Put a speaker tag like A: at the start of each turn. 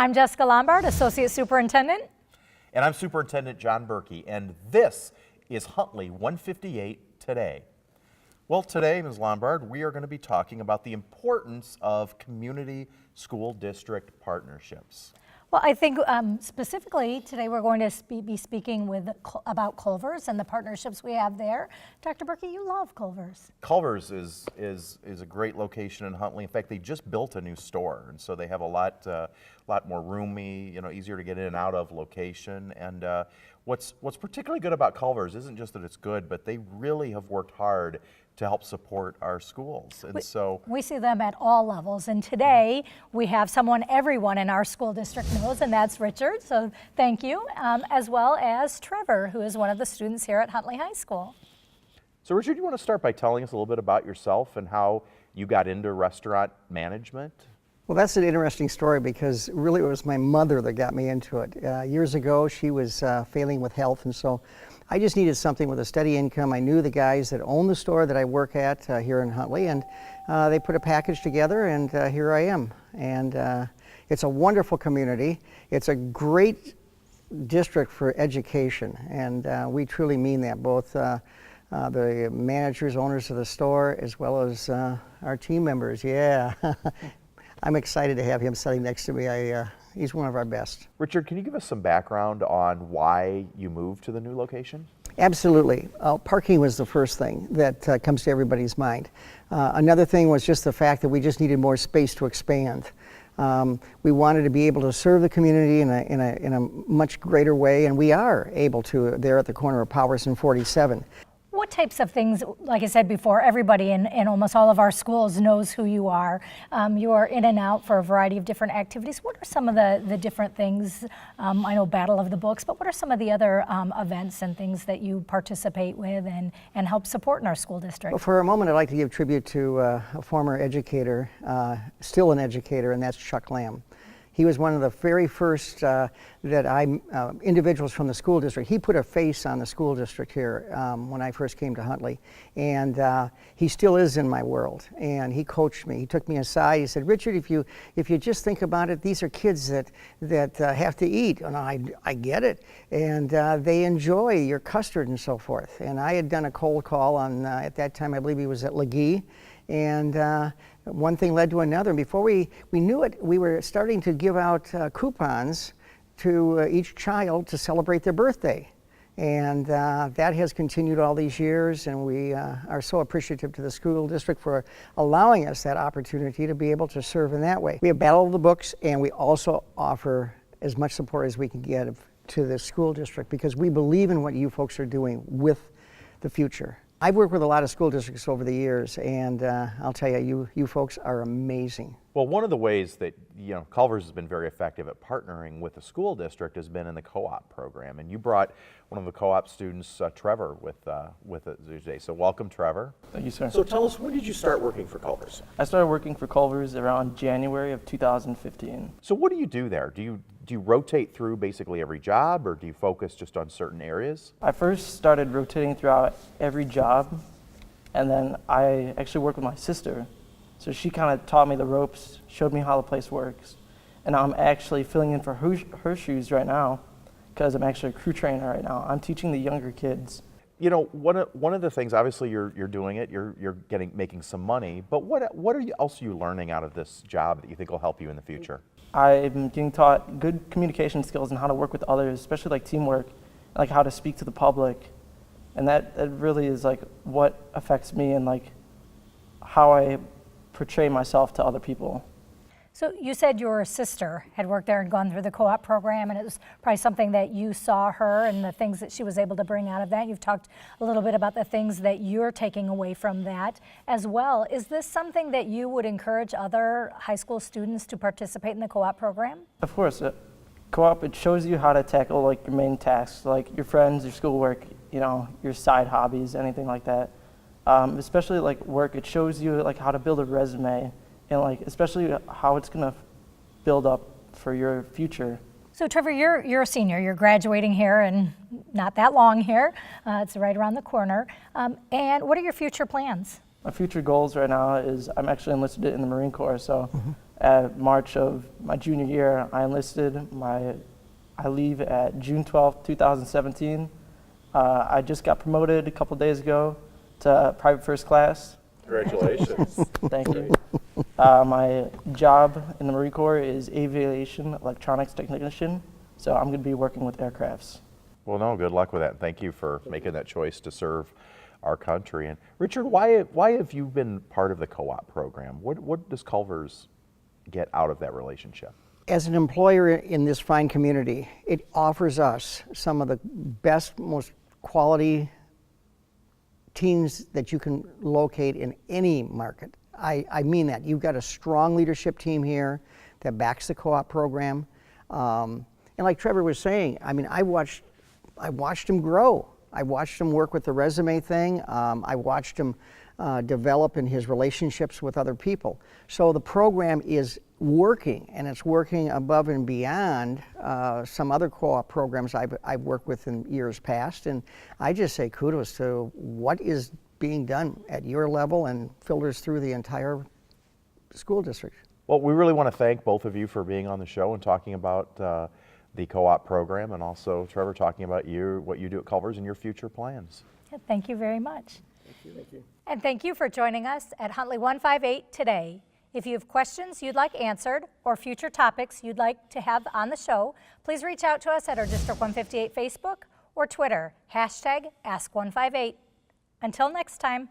A: I'm Jessica Lombard, Associate Superintendent.
B: And I'm Superintendent John Berkey, and this is Huntley 158 Today. Well, today, Ms. Lombard, we are going to be talking about the importance of community school district partnerships.
A: Well, I think specifically today we're going to be speaking about Culver's and the partnerships we have there. Dr. Berkey, you love Culver's.
B: Culver's is a great location in Huntley. In fact, they just built a new store, and so they have a lot more roomy, easier to get in and out of location. And what's particularly good about Culver's isn't just that it's good, but they really have worked hard to help support our schools. And so
A: we see them at all levels, and today we have someone everyone in our school district knows, and that's Richard, so thank you, as well as Trevor, who is one of the students here at Huntley High School.
B: So Richard, you want to start by telling us a little bit about yourself and how you got into restaurant management?
C: Well, that's an interesting story because really it was my mother that got me into it. Years ago, she was failing with health, and so I just needed something with a steady income. I knew the guys that own the store that I work at here in Huntley, and they put a package together, and here I am. And it's a wonderful community. It's a great district for education, and we truly mean that, both the managers, owners of the store, as well as our team members. Yeah. I'm excited to have him sitting next to me. He's one of our best.
B: Richard, can you give us some background on why you moved to the new location?
C: Absolutely. Parking was the first thing that comes to everybody's mind. Another thing was just the fact that we just needed more space to expand. We wanted to be able to serve the community in a much greater way, and we are able to there at the corner of Powers and 47.
A: What types of things, like I said before, everybody in almost all of our schools knows who you are. You are in and out for a variety of different activities. What are some of the different things? I know Battle of the Books, but what are some of the other events and things that you participate with and help support in our school district?
C: Well, for a moment, I'd like to give tribute to a former educator, still an educator, and that's Chuck Lamb. He was one of the very first individuals from the school district. He put a face on the school district here when I first came to Huntley, and he still is in my world. And he coached me. He took me aside. He said, "Richard, if you just think about it, these are kids that have to eat." And I get it, and they enjoy your custard and so forth. And I had done a cold call on at that time I believe he was at Legee, and one thing led to another, and before we knew it, we were starting to give out coupons to each child to celebrate their birthday. And that has continued all these years, and we are so appreciative to the school district for allowing us that opportunity to be able to serve in that way. We have Battle of the Books, and we also offer as much support as we can get to the school district because we believe in what you folks are doing with the future. I've worked with a lot of school districts over the years, and I'll tell you, you folks are amazing.
B: Well, one of the ways that Culver's has been very effective at partnering with the school district has been in the co-op program, and you brought one of the co-op students, Trevor, with us today. So welcome, Trevor.
D: Thank you, sir.
B: So tell us, when did you start working for Culver's?
D: I started working for Culver's around January of 2015.
B: So what do you do there? Do you rotate through basically every job, or do you focus just on certain areas?
D: I first started rotating throughout every job, and then I actually worked with my sister. So she kind of taught me the ropes, showed me how the place works. And I'm actually filling in for her shoes right now because I'm actually a crew trainer right now. I'm teaching the younger kids.
B: One of the things, obviously you're doing it, you're making some money, but what else are you learning out of this job that you think will help you in the future?
D: I'm getting taught good communication skills and how to work with others, especially like teamwork, like how to speak to the public. And that really is like what affects me and like how I portray myself to other people.
A: So you said your sister had worked there and gone through the co-op program, and it was probably something that you saw her and the things that she was able to bring out of that. You've talked a little bit about the things that you're taking away from that as well. Is this something that you would encourage other high school students to participate in the co-op program?
D: Of course. Co-op, it shows you how to tackle like your main tasks, like your friends, your schoolwork, your side hobbies, anything like that. Especially like work, it shows you like how to build a resume and like especially how it's gonna build up for your future.
A: So Trevor, you're a senior. You're graduating here and not that long here. It's right around the corner. And what are your future plans?
D: My future goals right now is I'm actually enlisted in the Marine Corps. So at March of my junior year, I enlisted. I leave at June 12th, 2017. I just got promoted a couple days ago to private first class.
B: Congratulations.
D: Thank you. My job in the Marine Corps is aviation electronics technician. So I'm going to be working with aircrafts.
B: Well, no, good luck with that. Thank you for making that choice to serve our country. And Richard, why have you been part of the co-op program? What does Culver's get out of that relationship?
C: As an employer in this fine community, it offers us some of the best, most quality teams that you can locate in any market. I mean that. You've got a strong leadership team here that backs the co-op program. And like Trevor was saying, I mean, I watched him grow. I watched him work with the resume thing. I watched him develop in his relationships with other people. So the program is working, and it's working above and beyond some other co-op programs I've worked with in years past. And I just say kudos to what is being done at your level and filters through the entire school district.
B: Well, we really want to thank both of you for being on the show and talking about the co-op program, and also Trevor talking about what you do at Culver's and your future plans.
A: Yeah, thank you very much. Thank you. And thank you for joining us at Huntley 158 today. If you have questions you'd like answered or future topics you'd like to have on the show, please reach out to us at our District 158 Facebook or Twitter, #Ask158. Until next time.